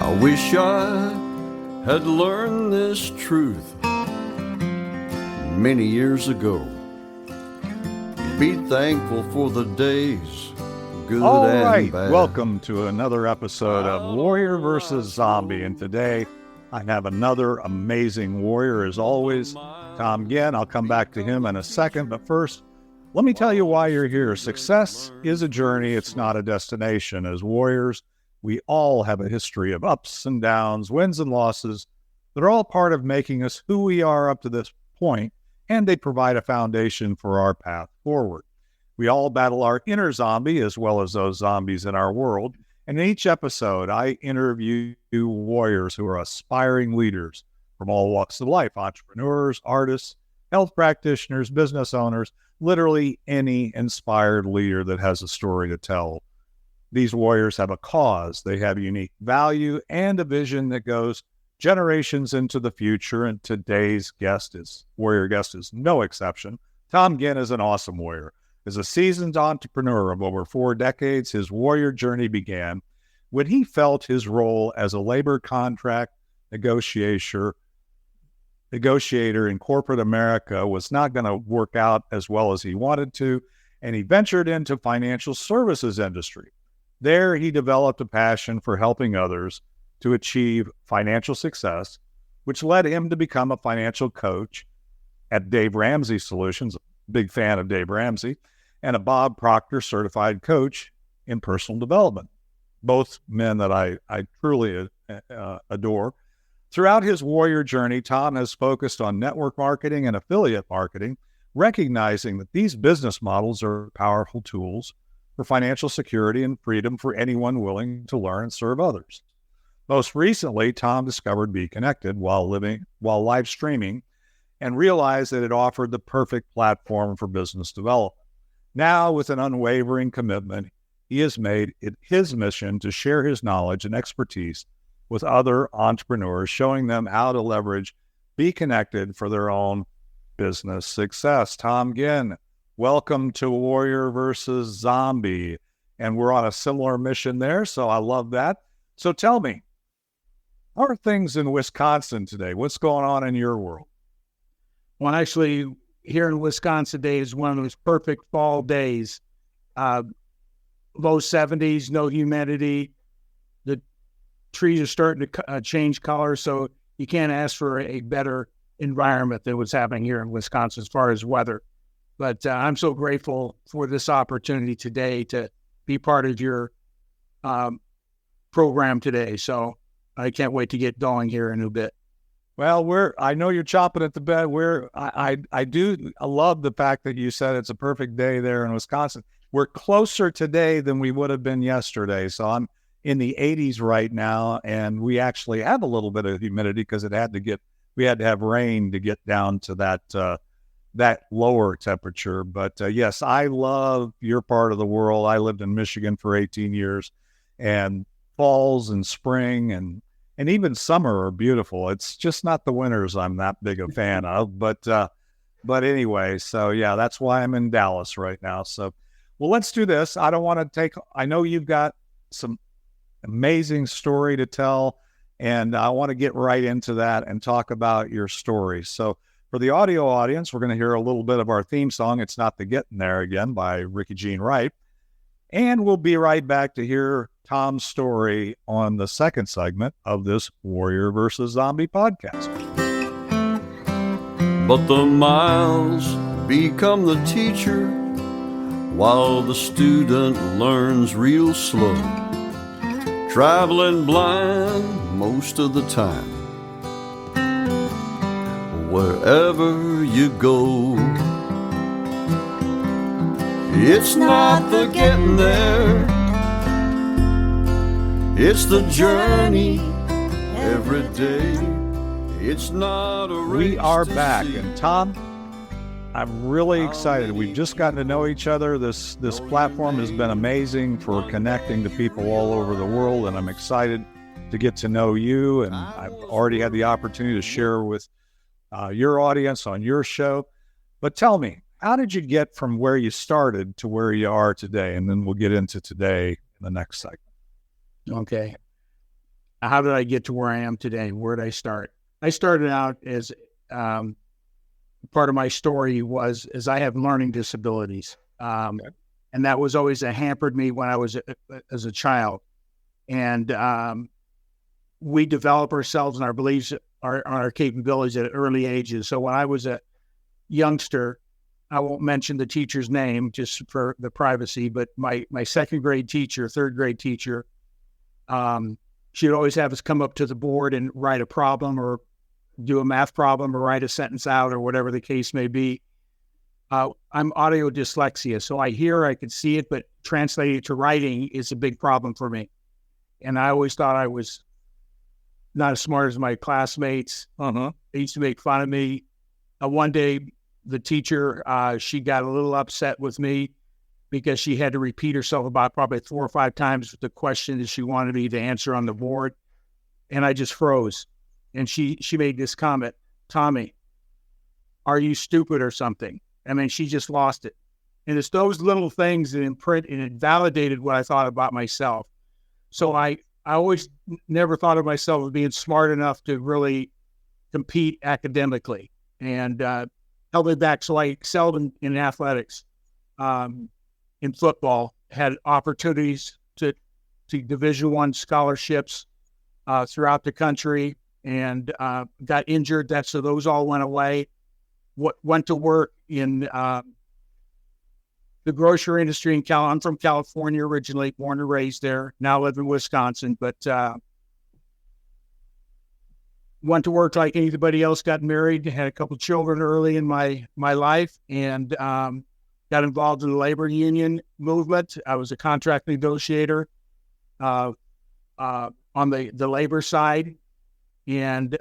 I wish I had learned this truth many years ago. Be thankful for the days, good All and right, bad. welcome to another episode of Warrior versus Zombie. And today I have another amazing warrior as always, Tom Ginn. I'll come back to him in a second, but first, let me tell you why you're here. Success is a journey, it's not a destination. As warriors, we all have a history of ups and downs, wins and losses that are all part of making us who we are up to this point, and they provide a foundation for our path forward. We all battle our inner zombie as well as those zombies in our world. And in each episode, I interview warriors who are aspiring leaders from all walks of life, entrepreneurs, artists, health practitioners, business owners, literally any inspired leader that has a story to tell. These warriors have a cause, they have unique value, and a vision that goes generations into the future. And today's warrior guest is no exception. Tom Ginn is an awesome warrior. As a seasoned entrepreneur of over 4 decades, his warrior journey began when he felt his role as a labor contract negotiator in corporate America was not going to work out as well as he wanted to, and he ventured into financial services industry. There, he developed a passion for helping others to achieve financial success, which led him to become a financial coach at Dave Ramsey Solutions, big fan of Dave Ramsey, and a Bob Proctor certified coach in personal development, both men that I truly adore. Throughout his warrior journey, Tom has focused on network marketing and affiliate marketing, recognizing that these business models are powerful tools for financial security and freedom for anyone willing to learn and serve others. Most recently, Tom discovered BeeKonnected while live streaming and realized that it offered the perfect platform for business development. Now, with an unwavering commitment, he has made it his mission to share his knowledge and expertise with other entrepreneurs, showing them how to leverage BeeKonnected for their own business success. Tom Ginn, welcome to Warrior versus Zombie. And we're on a similar mission there, so I love that. So tell me, how are things in Wisconsin today? What's going on in your world? Well, actually, here in Wisconsin today is one of those perfect fall days. Low 70s, no humidity. The trees are starting to change color, so you can't ask for a better environment than what's happening here in Wisconsin as far as weather. But I'm so grateful for this opportunity today to be part of your program today. So I can't wait to get going here in a bit. Well, I know you're chopping at the bit. I love the fact that you said it's a perfect day there in Wisconsin. We're closer today than we would have been yesterday. So I'm in the 80s right now, and we actually have a little bit of humidity because we had to have rain to get down to that lower temperature. But yes, I love your part of the world. I lived in Michigan for 18 years, and falls and spring and even summer are beautiful. It's just not the winters I'm that big a fan of. But anyway, so yeah, that's why I'm in Dallas right now. So, well, let's do this. I know you've got some amazing story to tell, and I want to get right into that and talk about your story. So for the audio audience, we're going to hear a little bit of our theme song, It's Not the Getting There Again by Ricky Jean Wright. And we'll be right back to hear Tom's story on the second segment of this Warrior versus Zombie podcast. But the miles become the teacher while the student learns real slow, traveling blind most of the time. Wherever you go, it's not the getting there, it's the journey every day. It's not a race. We are back, and Tom, I'm really excited. We've just gotten to know each other. This platform has been amazing for connecting to people all over the world, and I'm excited to get to know you. And I've already had the opportunity to share with your audience on your show. But tell me, how did you get from where you started to where you are today? And then we'll get into today in the next segment. Okay. How did I get to where I am today? Where did I start? I started out as part of my story was as I have learning disabilities. And that was always hampered me when I was as a child. And we develop ourselves and our beliefs, our capabilities at early ages. So when I was a youngster, I won't mention the teacher's name just for the privacy, but my second grade teacher, third grade teacher, she'd always have us come up to the board and write a problem or do a math problem or write a sentence out or whatever the case may be. I'm audio dyslexia, so I hear, I can see it, but translating it to writing is a big problem for me. And I always thought I was not as smart as my classmates. They used to make fun of me. One day, the teacher, she got a little upset with me because she had to repeat herself about probably 4 or 5 times the question that she wanted me to answer on the board. And I just froze. And she made this comment, "Tommy, are you stupid or something?" I mean, she just lost it. And it's those little things that imprint and it validated what I thought about myself. So I always never thought of myself as being smart enough to really compete academically, and held me back. So I excelled in athletics, in football, had opportunities to Division I scholarships throughout the country, and got injured. So those all went away. Went to work in the grocery industry in I'm from California originally, born and raised there. Now live in Wisconsin, but went to work like anybody else. Got married, had a couple of children early in my life, and got involved in the labor union movement. I was a contract negotiator on the labor side. And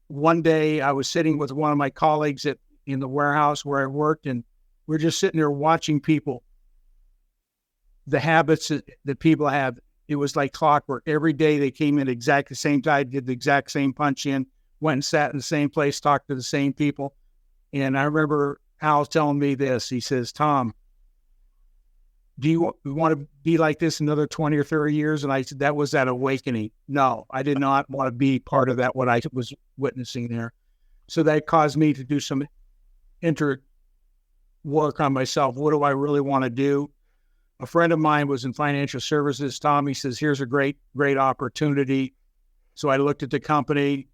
one day I was sitting with one of my colleagues in the warehouse where I worked, and we're just sitting there watching people, the habits that people have. It was like clockwork. Every day they came in exactly the same time, did the exact same punch in, went and sat in the same place, talked to the same people. And I remember Al telling me this. He says, "Tom, do you want to be like this another 20 or 30 years?" And I said, that was that awakening. No, I did not want to be part of that, what I was witnessing there. So that caused me to do some work on myself. What do I really want to do? A friend of mine was in financial services. Tom, he says, "Here's a great opportunity." So I looked at the company,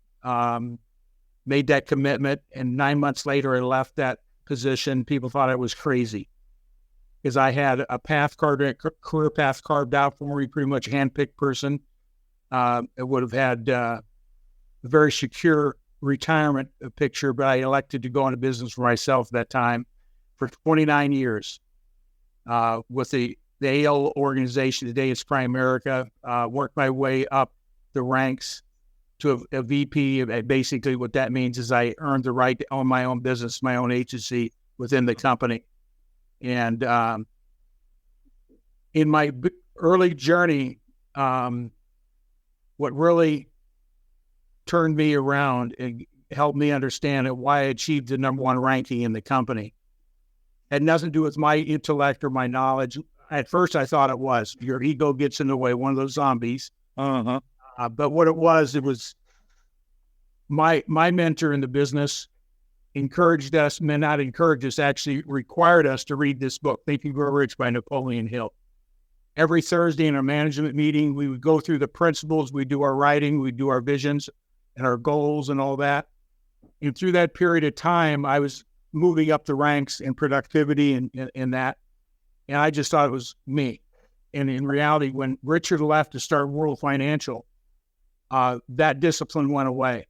made that commitment, and 9 months later, I left that position. People thought I was crazy because I had a career path carved out for me, pretty much handpicked person. It would have had a very secure retirement picture, but I elected to go into business for myself at that time for 29 years with the AL organization. Today it's Primerica. Worked my way up the ranks to a VP. Basically what that means is I earned the right to own my own business, my own agency within the company. And in my early journey, what really turned me around and helped me understand why I achieved the number 1 ranking in the company had nothing to do with my intellect or my knowledge. At first, I thought it was. Your ego gets in the way, one of those zombies. But what it was my mentor in the business encouraged us, not encouraged us, actually required us to read this book, Think and Grow Rich by Napoleon Hill. Every Thursday in our management meeting, we would go through the principles, we do our writing, we do our visions and our goals and all that. And through that period of time, I was moving up the ranks in productivity and that. And I just thought it was me. And in reality, when Richard left to start World Financial, that discipline went away.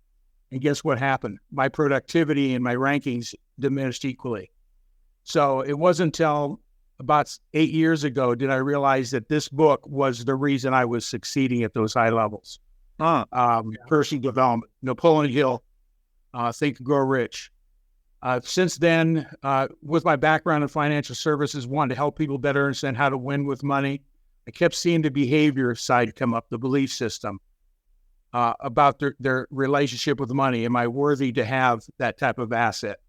And guess what happened? My productivity and my rankings diminished equally. So it wasn't until about 8 years ago did I realize that this book was the reason I was succeeding at those high levels. Personal development, Napoleon Hill, Think and Grow Rich. Since then, with my background in financial services, wanted to help people better understand how to win with money. I kept seeing the behavior side come up, the belief system about their relationship with money. Am I worthy to have that type of asset?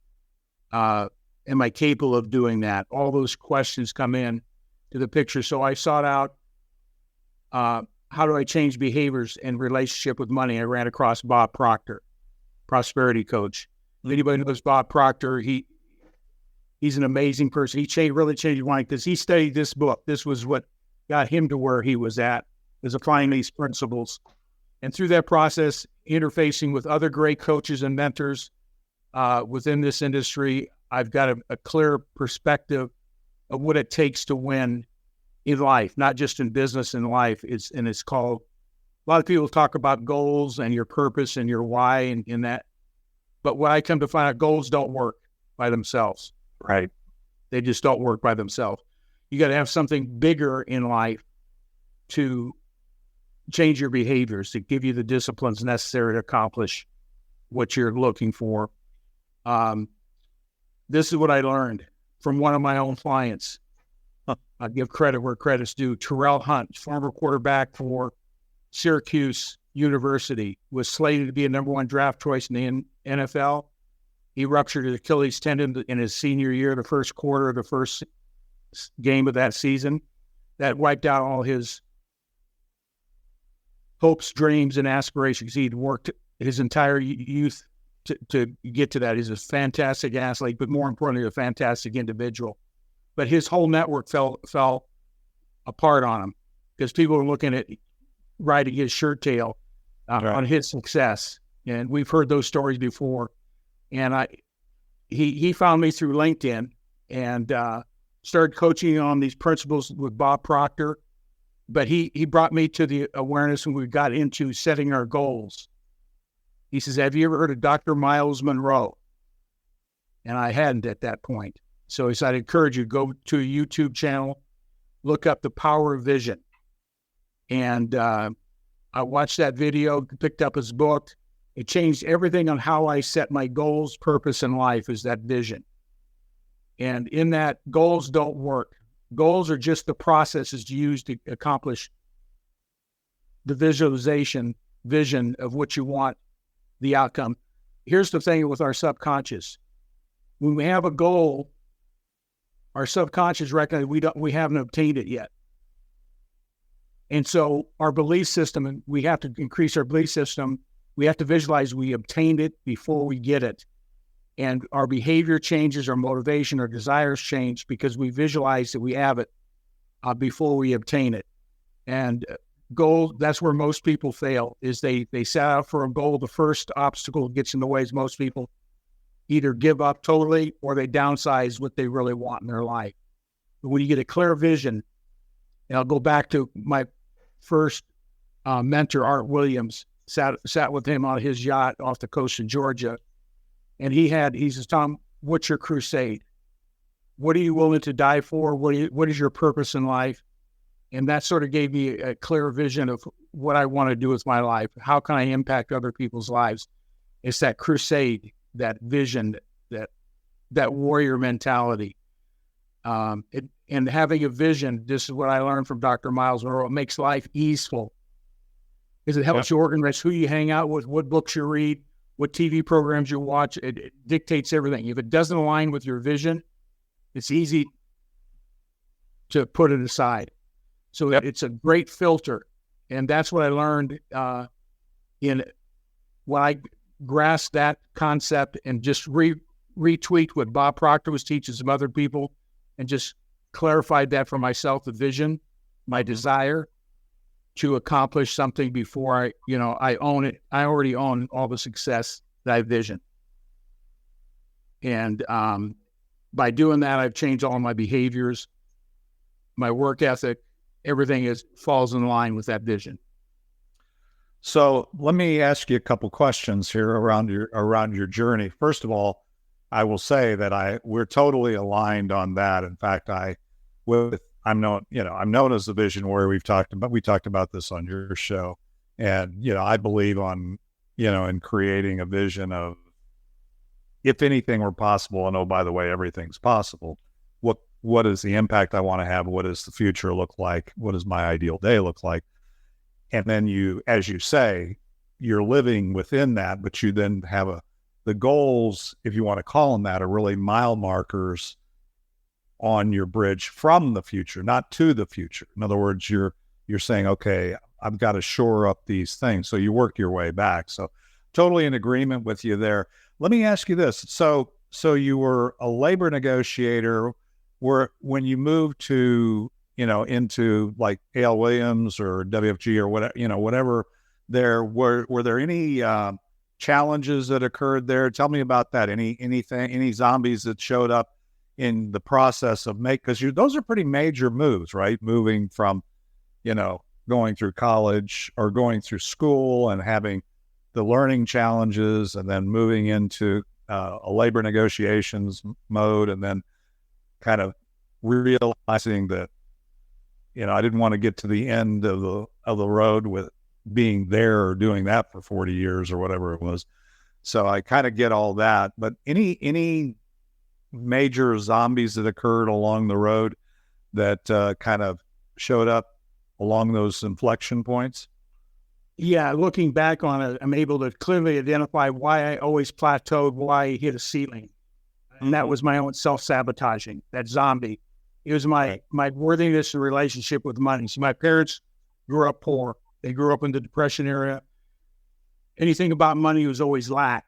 Am I capable of doing that? All those questions come in to the picture. So I sought out how do I change behaviors in relationship with money? I ran across Bob Proctor, prosperity coach. If anybody knows Bob Proctor, he's an amazing person. He really changed my life because he studied this book. This was what got him to where he was at, is applying these principles. And through that process, interfacing with other great coaches and mentors within this industry, I've got a clear perspective of what it takes to win in life, not just in business, in life. It's called, a lot of people talk about goals and your purpose and your why and that. But what I come to find out, goals don't work by themselves. Right. They just don't work by themselves. You got to have something bigger in life to change your behaviors, to give you the disciplines necessary to accomplish what you're looking for. This is what I learned from one of my own clients. I give credit where credit's due. Terrell Hunt, former quarterback for Syracuse University, was slated to be a number one draft choice in the NFL. He ruptured his Achilles tendon in his senior year, the first quarter of the first game of that season. That wiped out all his hopes, dreams, and aspirations. He'd worked his entire youth to get to that. He's a fantastic athlete, but more importantly, a fantastic individual. But his whole network fell apart on him because people were looking at riding his shirt tail on his success. And we've heard those stories before. And he found me through LinkedIn and started coaching on these principles with Bob Proctor. But he brought me to the awareness when we got into setting our goals. He says, have you ever heard of Dr. Miles Monroe? And I hadn't at that point. So he said, I'd encourage you to go to a YouTube channel, look up The Power of Vision. And I watched that video, picked up his book. It changed everything on how I set my goals, purpose in life, is that vision. And in that, goals don't work. Goals are just the processes used to accomplish the vision of what you want, the outcome. Here's the thing with our subconscious. When we have a goal, our subconscious recognizes we haven't obtained it yet. And so our belief system, and we have to increase our belief system. We have to visualize we obtained it before we get it. And our behavior changes, our motivation, our desires change because we visualize that we have it before we obtain it. And goal, that's where most people fail, is they set out for a goal. The first obstacle gets in the way is most people either give up totally or they downsize what they really want in their life. But when you get a clear vision, and I'll go back to my first mentor, Art Williams, sat with him on his yacht off the coast of Georgia. And he says, Tom, what's your crusade? What are you willing to die for? What is your purpose in life? And that sort of gave me a clear vision of what I want to do with my life. How can I impact other people's lives? It's that crusade, that vision, that warrior mentality. And having a vision, this is what I learned from Dr. Miles Monroe, it makes life easeful. Because it helps you organize who you hang out with, what books you read, what TV programs you watch. It dictates everything. If it doesn't align with your vision, it's easy to put it aside. So it's a great filter. And that's what I learned when I grasped that concept and just retweaked what Bob Proctor was teaching some other people and just clarified that for myself, the vision, my desire to accomplish something before I own it. I already own all the success that I vision. And by doing that, I've changed all my behaviors, my work ethic, everything falls in line with that vision. So let me ask you a couple questions here around your journey. First of all, I will say that we're totally aligned on that. In fact, I'm known as the vision warrior. We talked about this on your show. And, I believe in creating a vision of, if anything were possible, and oh, by the way, everything's possible. What is the impact I want to have? What does the future look like? What does my ideal day look like? And then you, as you say, you're living within that, but you then have the goals, if you want to call them that, are really mile markers on your bridge from the future, not to the future. In other words, you're you're saying, okay, I've got to shore up these things. So you work your way back. So totally in agreement with you there. Let me ask you this. So you were a labor negotiator when you moved to, into like A.L. Williams or WFG or whatever, whatever there, were there any challenges that occurred there? Tell me about that. Any zombies that showed up in the process of because those are pretty major moves, right? Moving from, going through college or going through school and having the learning challenges and then moving into a labor negotiations mode, and then kind of realizing that, I didn't want to get to the end of the road with being there or doing that for 40 years or whatever it was. So I kind of get all that, but any major zombies that occurred along the road that kind of showed up along those inflection points? Yeah, looking back on it, I'm able to clearly identify why I always plateaued, why I hit a ceiling. And that was my own self-sabotaging, that zombie. It was my worthiness and relationship with money. So my parents grew up poor. They grew up in the Depression era. Anything about money was always lack.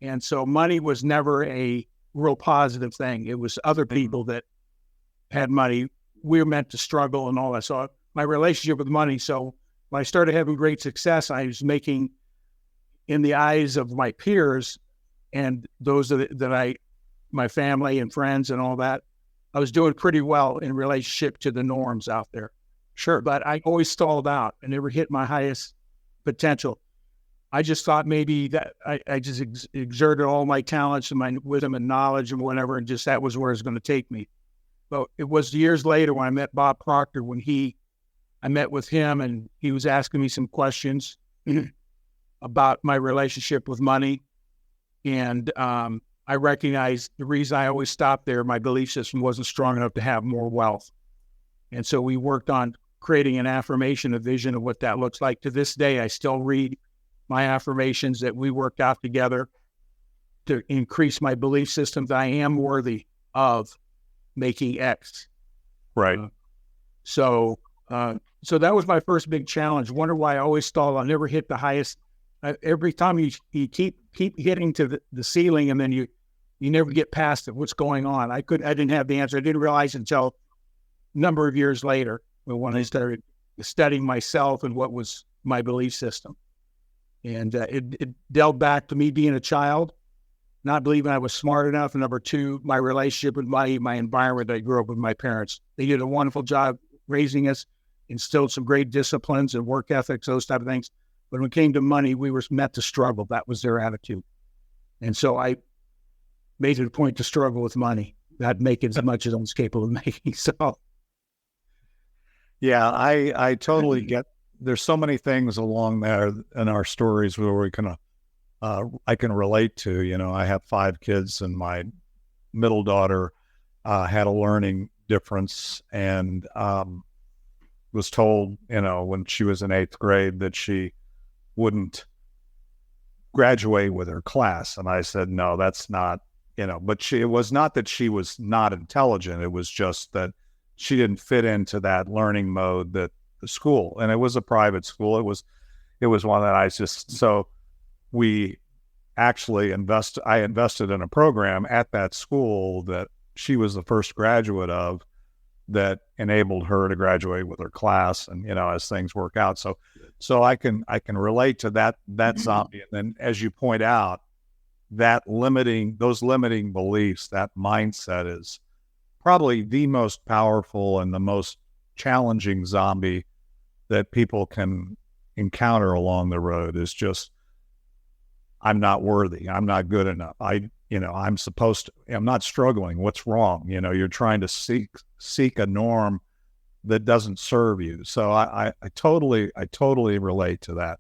And so money was never a real positive thing. It was other people that had money. We were meant to struggle and all that. So my relationship with money. So when I started having great success, I was making, in the eyes of my peers and those my family and friends and all that, I was doing pretty well in relationship to the norms out there. Sure. But I always stalled out and never hit my highest potential. I just thought maybe that I just exerted all my talents and my wisdom and knowledge and whatever, and just that was where it was going to take me. But it was years later when I met Bob Proctor, I met with him and he was asking me some questions about my relationship with money. And I recognized the reason I always stopped there, my belief system wasn't strong enough to have more wealth. And so we worked on creating an affirmation, a vision of what that looks like. To this day, I still read my affirmations that we worked out together to increase my belief system that I am worthy of making X. Right. So that was my first big challenge. Wonder why I always stall. I never hit the highest. Every time you keep hitting to the ceiling, and then you never get past it. What's going on? I didn't have the answer. I didn't realize until a number of years later when I started studying myself and what was my belief system. And it delved back to me being a child, not believing I was smart enough. And number two, my relationship with my environment. I grew up with my parents. They did a wonderful job raising us, instilled some great disciplines and work ethics, those type of things. But when it came to money, we were meant to struggle. That was their attitude. And so I made it a point to struggle with money, not make it as much as I was capable of making. So, yeah, I totally get. There's so many things along there in our stories where we can, I can relate to. I have 5 kids, and my middle daughter had a learning difference, and was told, when she was in 8th grade that she wouldn't graduate with her class. And I said, no, that's not, but it was not that she was not intelligent. It was just that she didn't fit into that learning mode that the school, and it was a private school. It was one that so we actually I invested in a program at that school that she was the first graduate of, that enabled her to graduate with her class, and as things work out. So I can relate to that zombie. And then, as you point out, those limiting beliefs, that mindset is probably the most powerful and the most challenging zombie that people can encounter along the road. Is just, I'm not worthy. I'm not good enough. I'm not struggling. What's wrong? You're trying to seek a norm that doesn't serve you. So I totally relate to that.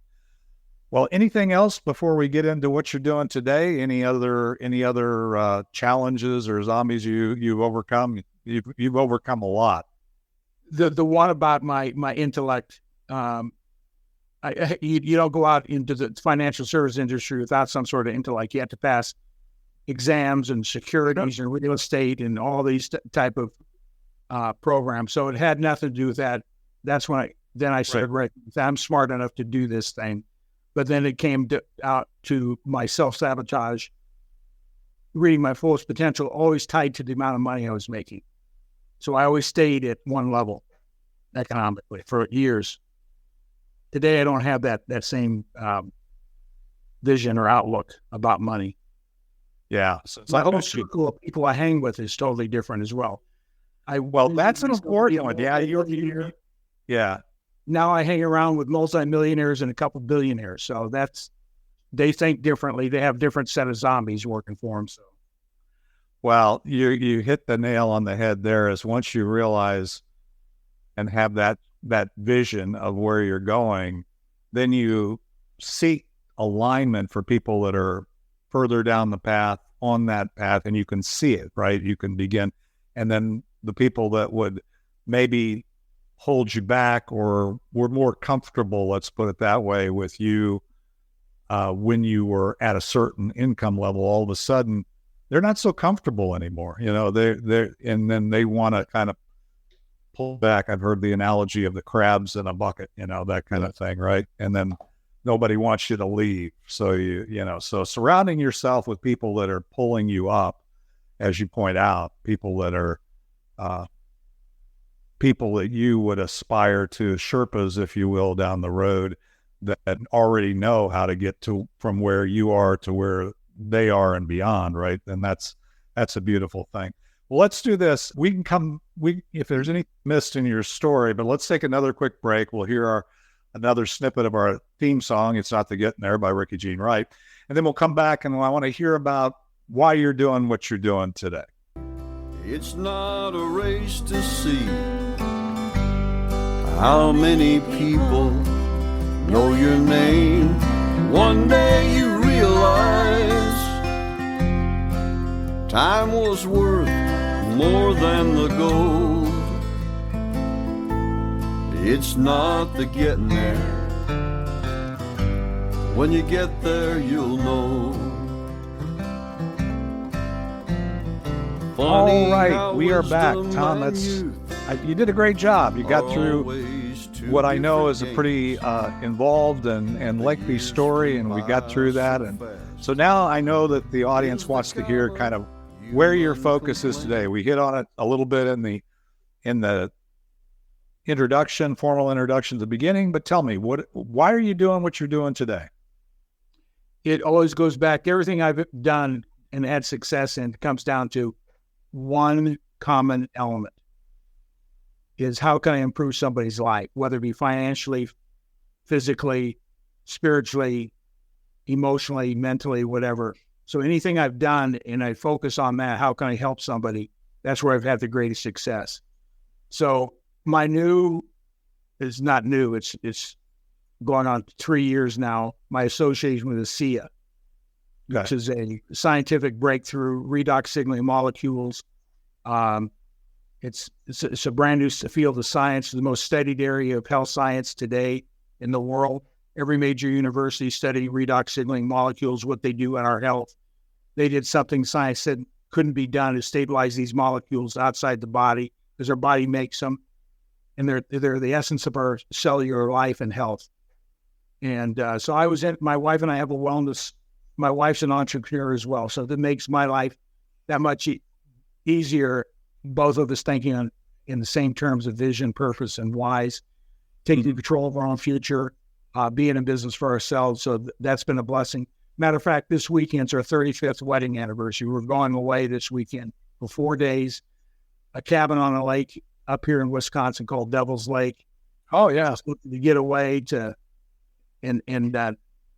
Well, anything else before we get into what you're doing today? Any other challenges or zombies you've overcome? You've overcome a lot. The one about my intellect, you don't go out into the financial service industry without some sort of intellect. You have to pass exams and securities and real estate and all these type of programs. So it had nothing to do with that. That's when Then I started recognizing I'm smart enough to do this thing. But then it came out to my self-sabotage, reading my fullest potential, always tied to the amount of money I was making. So I always stayed at one level economically for years. Today, I don't have that same vision or outlook about money. Yeah. So My whole circle of people I hang with is totally different as well. That's an important one. Yeah. Yeah. Now I hang around with multimillionaires and a couple billionaires. So they think differently. They have different set of zombies working for them. So. Well, you hit the nail on the head there. Is once you realize and have that vision of where you're going, then you seek alignment for people that are further down the path, on that path, and you can see it, right? You can begin. And then the people that would maybe hold you back or were more comfortable, let's put it that way, with you when you were at a certain income level, all of a sudden they're not so comfortable anymore. And then they want to kind of pull back. I've heard the analogy of the crabs in a bucket, that kind of thing, right? And then nobody wants you to leave. So so surrounding yourself with people that are pulling you up, as you point out, people that are people that you would aspire to, Sherpas, if you will, down the road, that already know how to get to from where you are to where they are and beyond, right? And that's a beautiful thing. Well, let's do this. If there's any missed in your story, but let's take another quick break. We'll hear another snippet of our theme song, It's Not the Getting There by Ricky Jean Wright. And then we'll come back and I want to hear about why you're doing what you're doing today. It's not a race to see how many people know your name. One day you realize time was worth more than the gold. It's not the getting there. When you get there, you'll know. All right, we are back, Tom. You did a great job. You got through what I know is a pretty involved and lengthy story, and we got through that. And so now I know that the audience wants to hear kind of where your focus is today. We hit on it a little bit in the formal introduction at the beginning, but tell me, why are you doing what you're doing today? It always goes back. Everything I've done and had success in comes down to one common element: is how can I improve somebody's life, whether it be financially, physically, spiritually, emotionally, mentally, whatever. So anything I've done and I focus on that, how can I help somebody? That's where I've had the greatest success. So my new is not new. It's going on 3 years now. My association with the SIA, which is a scientific breakthrough, redox signaling molecules. It's a brand new field of science, the most studied area of health science today in the world. Every major university study redox signaling molecules, what they do in our health. They did something science said couldn't be done, to stabilize these molecules outside the body, because our body makes them, and they're the essence of our cellular life and health. And so my wife and I have a wellness. My wife's an entrepreneur as well, so that makes my life that much easier. Both of us thinking in the same terms of vision, purpose, and whys, taking control of our own future, being in business for ourselves. So that's been a blessing. Matter of fact, this weekend's our 35th wedding anniversary. We're going away this weekend for 4 days, a cabin on a lake up here in Wisconsin called Devil's Lake. Oh, yeah. Just looking to get away to in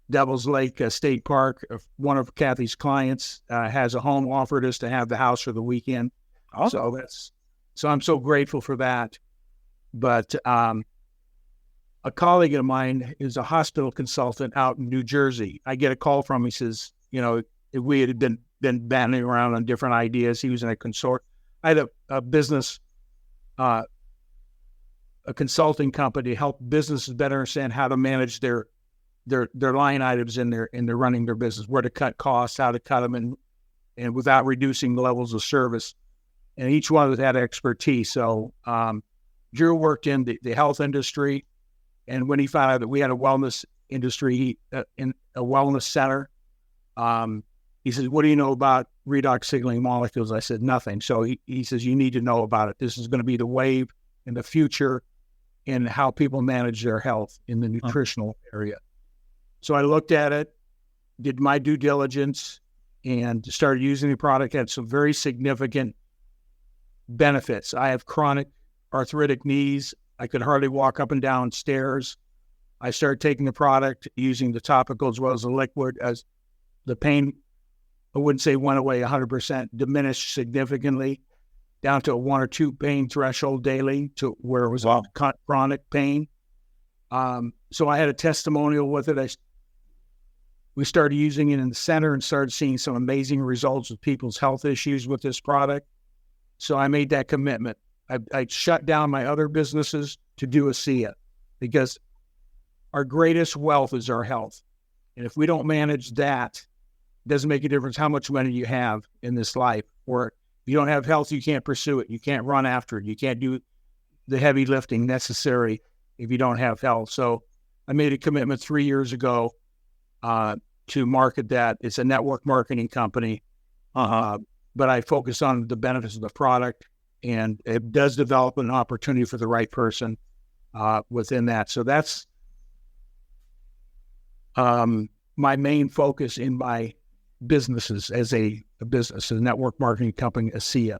Devil's Lake State Park. One of Kathy's clients has a home, offered us to have the house for the weekend. Oh. So I'm so grateful for that. But a colleague of mine is a hospital consultant out in New Jersey. I get a call from him. He says, we had been banding around on different ideas. He was in a consort. I had a business, a consulting company to help businesses better understand how to manage their line items in their running their business, where to cut costs, how to cut them, and without reducing the levels of service. And each one of us had expertise. So Drew worked in the health industry. And when he found out that we had a wellness industry, in a wellness center, he says, "What do you know about redox signaling molecules?" I said, "Nothing." So he says, "You need to know about it. This is going to be the wave in the future in how people manage their health in the nutritional area." So I looked at it, did my due diligence, and started using the product. Had some very significant benefits. I have chronic arthritic knees. I could hardly walk up and down stairs. I started taking the product, using the topical as well as the liquid, as the pain, I wouldn't say went away 100%, diminished significantly down to a 1 or 2 pain threshold daily, to where it was chronic pain. So I had a testimonial with it. We started using it in the center and started seeing some amazing results with people's health issues with this product. So I made that commitment. I shut down my other businesses to do ASEA, because our greatest wealth is our health. And if we don't manage that, it doesn't make a difference how much money you have in this life. Or if you don't have health, you can't pursue it. You can't run after it. You can't do the heavy lifting necessary if you don't have health. So I made a commitment 3 years ago to market that. It's a network marketing company, but I focus on the benefits of the product, and it does develop an opportunity for the right person within that. So that's my main focus in my businesses as a business, a network marketing company, ASEA.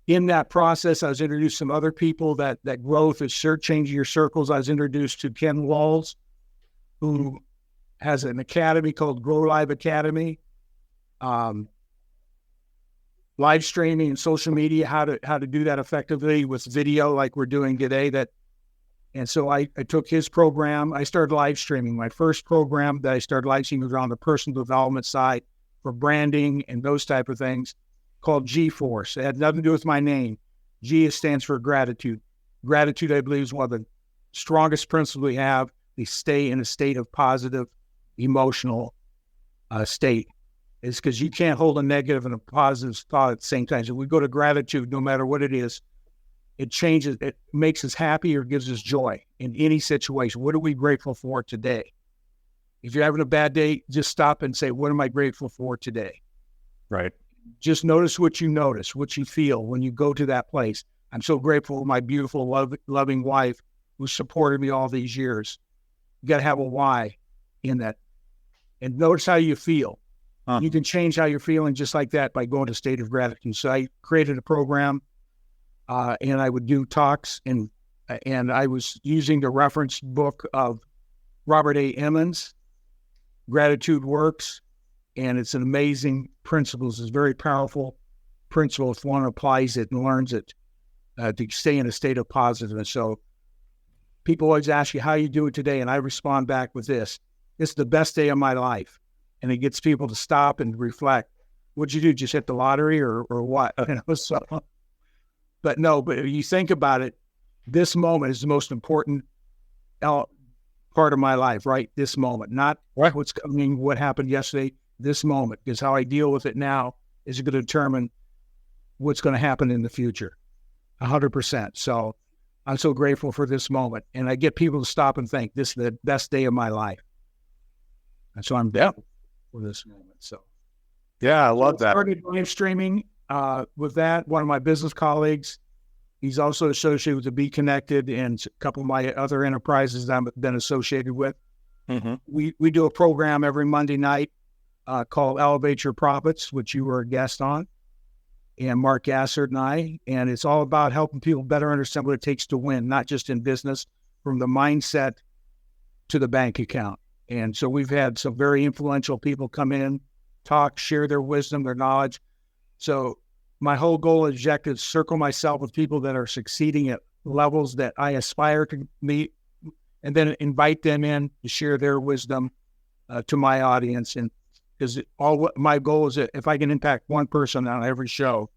In that process, I was introduced to some other people that growth is changing your circles. I was introduced to Ken Walls, who has an academy called Grow Live Academy, live streaming and social media, how to do that effectively with video like we're doing today. And so I took his program. I started live streaming. My first program that I started live streaming was on the personal development side for branding and those type of things, called G-Force. It had nothing to do with my name. G stands for gratitude. Gratitude, I believe, is one of the strongest principles we have. We stay in a state of positive emotional state. It's because you can't hold a negative and a positive thought at the same time. So we go to gratitude, no matter what it is, it changes, it makes us happy or gives us joy in any situation. What are we grateful for today? If you're having a bad day, just stop and say, what am I grateful for today? Right. Just notice what you feel when you go to that place. I'm so grateful for my beautiful, loving wife who supported me all these years. You got to have a why in that. And notice how you feel. You can change how you're feeling just like that by going to state of gratitude. So I created a program, and I would do talks, and I was using the reference book of Robert A. Emmons, Gratitude Works, and it's an amazing principle. It's a very powerful principle if one applies it and learns it to stay in a state of positiveness. So people always ask you how you do it today, and I respond back with this: it's the best day of my life. And it gets people to stop and reflect. What'd you do? Just hit the lottery or what? So, but if you think about it, this moment is the most important part of my life, right? This moment, not what's coming, what happened yesterday, this moment, because how I deal with it now is going to determine what's going to happen in the future, 100%. So I'm so grateful for this moment. And I get people to stop and think, this is the best day of my life. And so I'm down for this moment. So yeah, I love that. I started live streaming with that. One of my business colleagues, he's also associated with the BeeKonnected and a couple of my other enterprises that I've been associated with. Mm-hmm. We do a program every Monday night called Elevate Your Profits, which you were a guest on, and Mark Gassert and I. And it's all about helping people better understand what it takes to win, not just in business, from the mindset to the bank account. And so we've had some very influential people come in, talk, share their wisdom, their knowledge. So my whole goal and objective is circle myself with people that are succeeding at levels that I aspire to meet, and then invite them in to share their wisdom to my audience. And because my goal is that if I can impact one person on every show,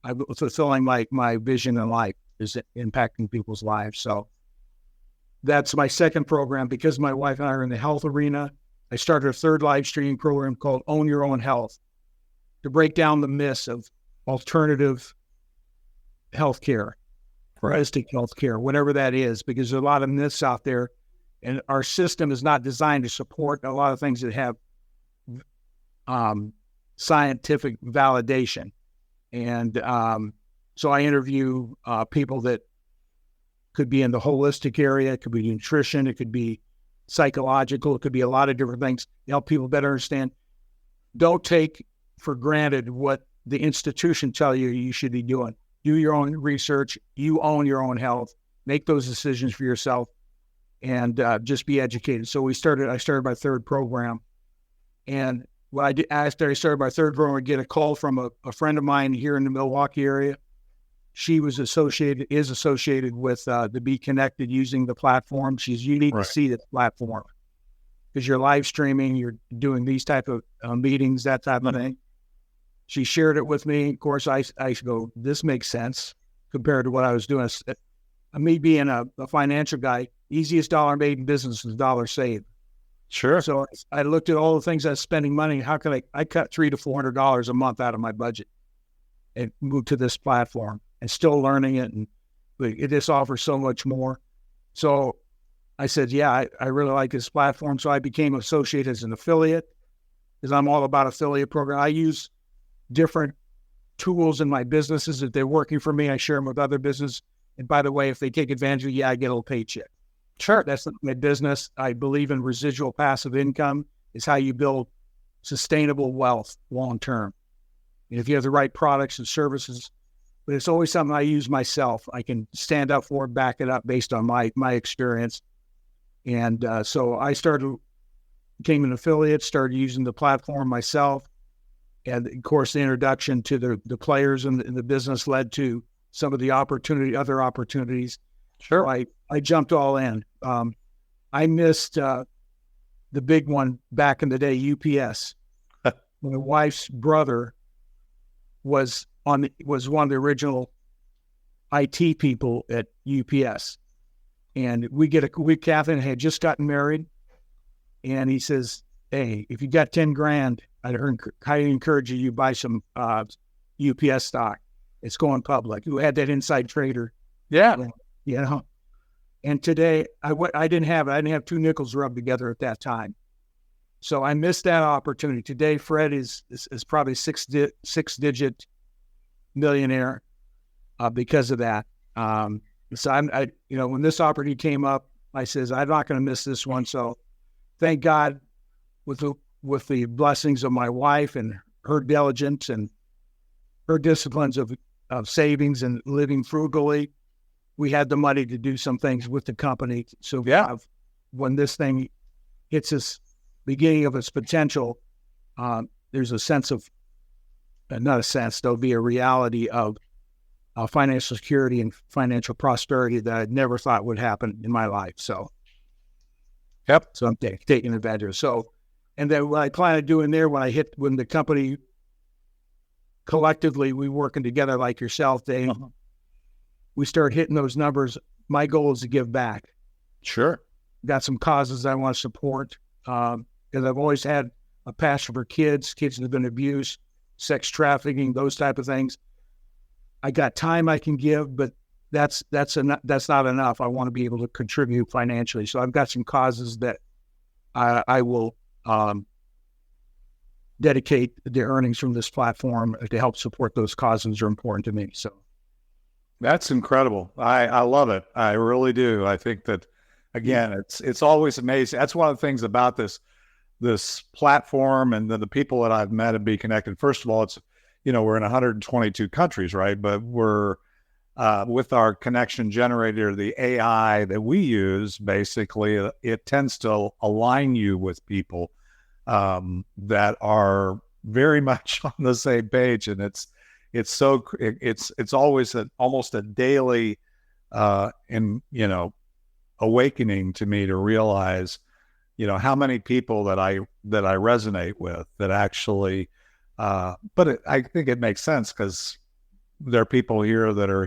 I'm fulfilling my vision in life is impacting people's lives. So that's my second program. Because my wife and I are in the health arena, I started a third live streaming program called Own Your Own Health to break down the myths of alternative healthcare holistic healthcare, whatever that is, because there's a lot of myths out there, and our system is not designed to support a lot of things that have scientific validation. And so I interview people that could be in the holistic area, it could be nutrition, it could be psychological, it could be a lot of different things to help people better understand. Don't take for granted what the institution tell you should be doing. Do your own research. You own your own health. Make those decisions for yourself, and just be educated. So I started my third program, and what I did after I started my third program, I get a call from a friend of mine here in the Milwaukee area. She is associated with the BeeKonnected, using the platform. You need to see this platform because you're live streaming, you're doing these type of meetings, that type of thing. She shared it with me. Of course, I go, this makes sense compared to what I was doing. Me being a financial guy, easiest dollar made in business is a dollar saved. Sure. So I looked at all the things I was spending money. How can I cut $300 to $400 a month out of my budget and move to this platform, and still learning it. And it just offers so much more. So I said, yeah, I really like this platform. So I became associated as an affiliate, because I'm all about affiliate program. I use different tools in my businesses. If they're working for me, I share them with other business. And by the way, if they take advantage of you, I get a little paycheck. Sure. That's not my business. I believe in residual passive income is how you build sustainable wealth long-term. And if you have the right products and services, but it's always something I use myself. I can stand up for it, back it up based on my experience. And so I became an affiliate, started using the platform myself. And of course, the introduction to the players in the business led to some of the other opportunities. Sure. So I jumped all in. I missed the big one back in the day, UPS. My wife's brother was one of the original IT people at UPS. And Catherine had just gotten married. And he says, hey, if you got 10 grand, I'd highly encourage you buy some UPS stock. It's going public. Who had that inside trader? Yeah. You know. And today I didn't have it. I didn't have two nickels rubbed together at that time. So I missed that opportunity. Today, Fred is probably six-digit millionaire because of that. So when this opportunity came up, I says, I'm not going to miss this one. So thank God with the blessings of my wife and her diligence and her disciplines of savings and living frugally, we had the money to do some things with the company. So when this thing hits its beginning of its potential, there's a sense of, not a sense, there'll be a reality of financial security and financial prosperity that I never thought would happen in my life. So, so I'm taking advantage of it. So, and then what I plan on doing there, when the company collectively, we working together like yourself, Dave, we start hitting those numbers. My goal is to give back. Sure. Got some causes I want to support because I've always had a passion for kids that have been abused, sex trafficking, those type of things. I got time I can give, but that's not enough. I want to be able to contribute financially. So I've got some causes that I will dedicate the earnings from this platform to help support. Those causes are important to me. So that's incredible. I love it. I really do. I think that, again, it's always amazing. That's one of the things about this platform and the people that I've met at BeeKonnected. First of all, it's, we're in 122 countries, right? But we're with our connection generator, the AI that we use, basically, it tends to align you with people that are very much on the same page, and it's always almost a daily awakening to me to realize how many people that I resonate with that actually but I think it makes sense because there are people here that are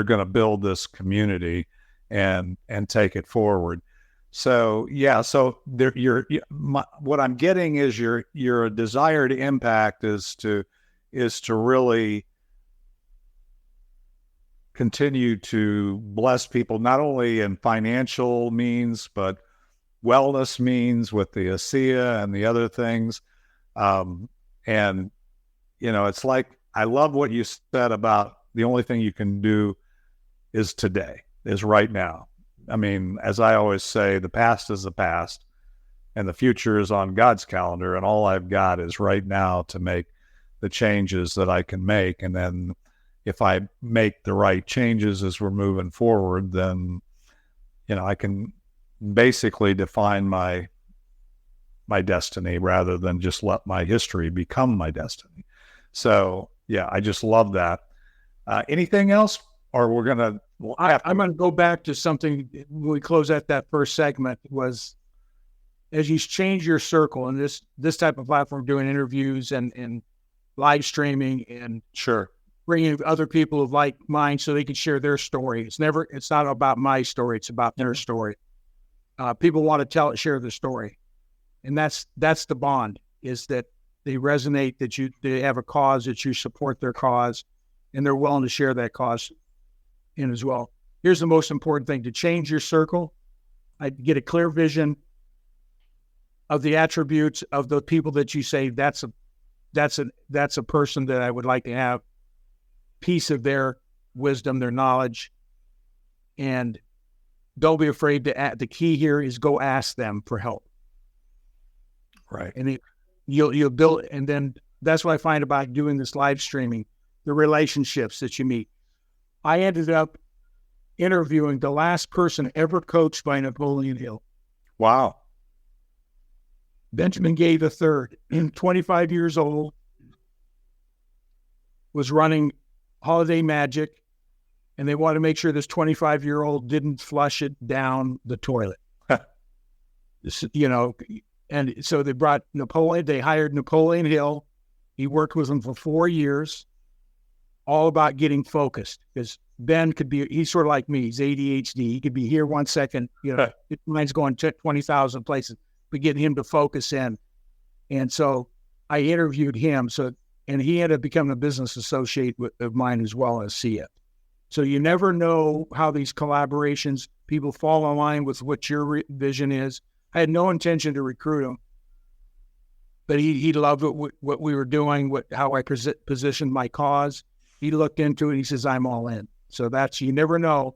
going to build this community and take it forward. So what I'm getting is your desired impact is to really continue to bless people, not only in financial means, but wellness means with the ASEA and the other things. And, it's like, I love what you said about the only thing you can do is today, is right now. I mean, as I always say, the past is the past and the future is on God's calendar. And all I've got is right now to make the changes that I can make. And then if I make the right changes as we're moving forward, then, I can basically define my destiny rather than just let my history become my destiny. So, yeah, I just love that. Anything else? Or we're going to... I'm going to go back to something when we close out that first segment was, as you change your circle and this type of platform, doing interviews and live streaming and sure, bringing other people of like mind so they can share their story. It's not about my story. It's about their story. People want to share their story. And that's the bond, is that they resonate, that they have a cause, that you support their cause, and they're willing to share that cause in as well. Here's the most important thing: to change your circle. I get a clear vision of the attributes of the people that you say, that's a person that I would like to have piece of their wisdom, their knowledge. And don't be afraid to the key here is go ask them for help. Right. And you'll build, and then that's what I find about doing this live streaming, the relationships that you meet. I ended up interviewing the last person ever coached by Napoleon Hill. Wow. Benjamin Gay III, 25 years old, was running Holiday Magic, and they wanted to make sure this 25-year-old didn't flush it down the toilet. And so they hired Napoleon Hill. He worked with them for 4 years, all about getting focused, because Ben he's sort of like me. He's ADHD. He could be here 1 second, his mind's going to 20,000 places, but getting him to focus in. And so I interviewed him. And he ended up becoming a business associate of mine as well as CF. So you never know how these collaborations, people fall in line with what your vision is. I had no intention to recruit him, but he loved what we were doing, how I positioned my cause. He looked into it. He says, I'm all in. So you never know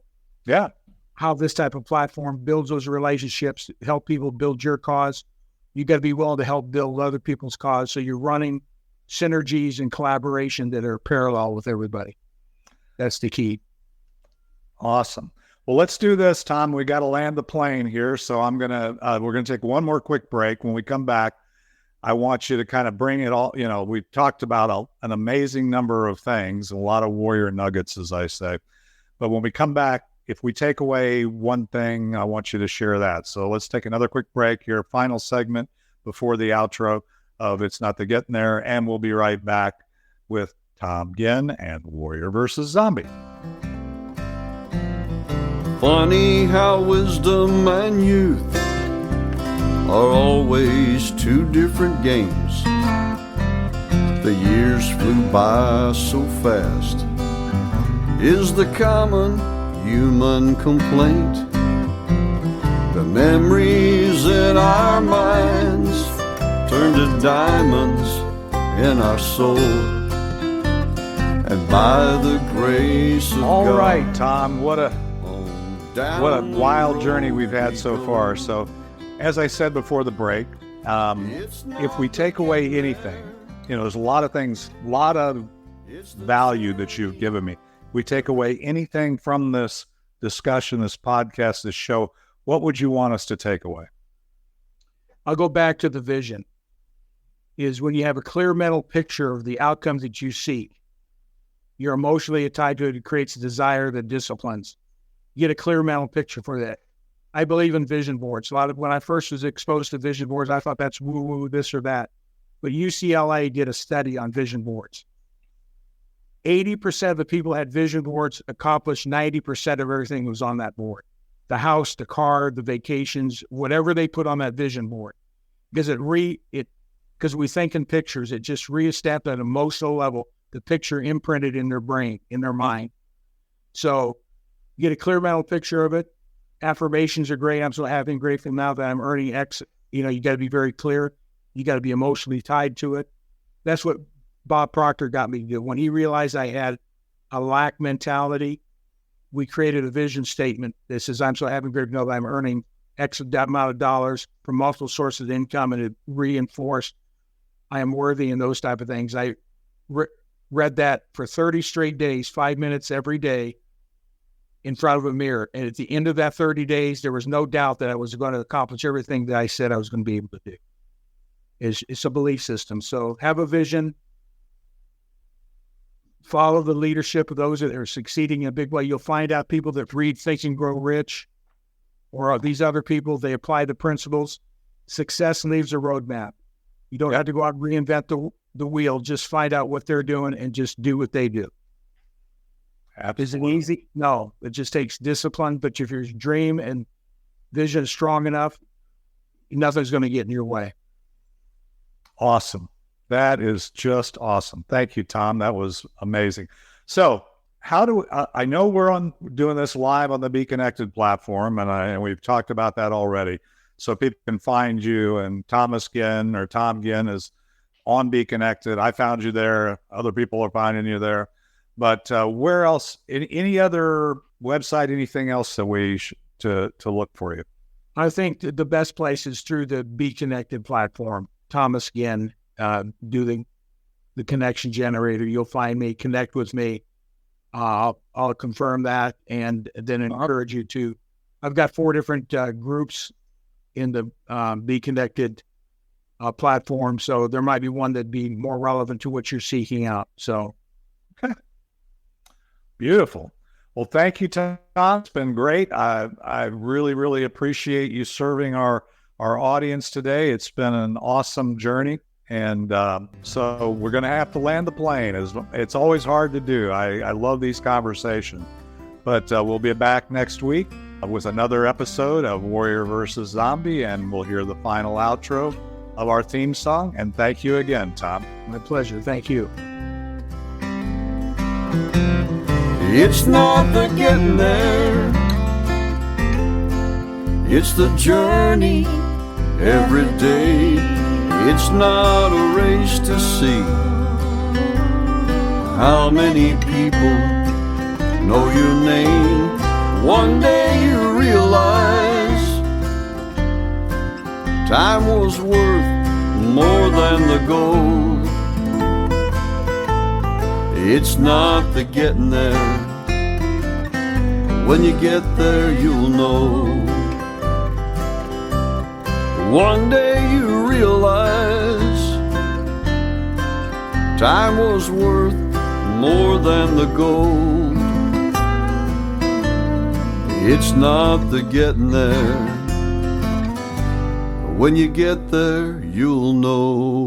how this type of platform builds those relationships, help people build your cause. You got to be willing to help build other people's cause. So you're running synergies and collaboration that are parallel with everybody. That's the key. Awesome. Well, let's do this, Tom. We got to land the plane here. So we're going to take one more quick break. When we come back, I want you to kind of bring it all. We've talked about an amazing number of things, a lot of warrior nuggets, as I say. But when we come back, if we take away one thing, I want you to share that. So let's take another quick break here. Final segment before the outro of It's Not the Getting There. And we'll be right back with Tom Ginn and Warrior versus Zombie. Funny how wisdom and youth are always two different games. The years flew by so fast, is the common human complaint. The memories in our minds turn to diamonds in our soul. And by the grace of God. All right, Tom, what a wild journey we've had so far. So, as I said before the break, if we take away anything, there's a lot of things, a lot of value that you've given me. We take away anything from this discussion, this podcast, this show, what would you want us to take away? I'll go back to the vision. Is when you have a clear mental picture of the outcomes that you seek, you're emotionally tied to it. It creates a desire that disciplines. You get a clear mental picture for that. I believe in vision boards. When I first was exposed to vision boards, I thought that's woo-woo, this or that. But UCLA did a study on vision boards. 80% of the people had vision boards accomplished 90% of everything that was on that board. The house, the car, the vacations, whatever they put on that vision board. Because because we think in pictures, it just reestablished at an emotional level, the picture imprinted in their brain, in their mind. So get a clear mental picture of it. Affirmations are great. I'm so happy and grateful now that I'm earning X. You know, you got to be very clear. You got to be emotionally tied to it. That's what Bob Proctor got me to do. When he realized I had a lack mentality, we created a vision statement that says, I'm so happy and grateful that I'm earning X amount of dollars from multiple sources of income, and it reinforced I am worthy and those type of things. I read that for 30 straight days, 5 minutes every day in front of a mirror. And at the end of that 30 days, there was no doubt that I was going to accomplish everything that I said I was going to be able to do. It's a belief system. So have a vision, follow the leadership of those that are succeeding in a big way. You'll find out people that read Think and Grow Rich, or these other people, they apply the principles. Success leaves a roadmap. You don't have to go out and reinvent the wheel. Just find out what they're doing and just do what they do. Absolutely. Is it easy? No, it just takes discipline. But if your dream and vision is strong enough, nothing's going to get in your way. Awesome. That is just awesome. Thank you, Tom. That was amazing. So how do I know we're doing this live on the BeeKonnected platform, and we've talked about that already. So people can find you, and Thomas Ginn or Tom Ginn is on BeeKonnected. I found you there. Other people are finding you there. But where else? Any other website? Anything else that we to look for you? I think the best place is through the BeeKonnected platform. Thomas Ginn, do the connection generator. You'll find me. Connect with me. I'll confirm that, and then encourage you to. I've got 4 different groups in the BeeKonnected platform, so there might be one that'd be more relevant to what you're seeking out. So, beautiful. Well, thank you, Tom. It's been great. I really, really appreciate you serving our audience today. It's been an awesome journey. And so we're going to have to land the plane. It's always hard to do. I love these conversations. But we'll be back next week with another episode of Warrior versus Zombie, and we'll hear the final outro of our theme song. And thank you again, Tom. My pleasure. Thank you. It's not the getting there, it's the journey every day. It's not a race to see how many people know your name. One day you realize time was worth more than the gold. It's not the getting there. When you get there, you'll know. One day you realize time was worth more than the gold. It's not the getting there. When you get there, you'll know.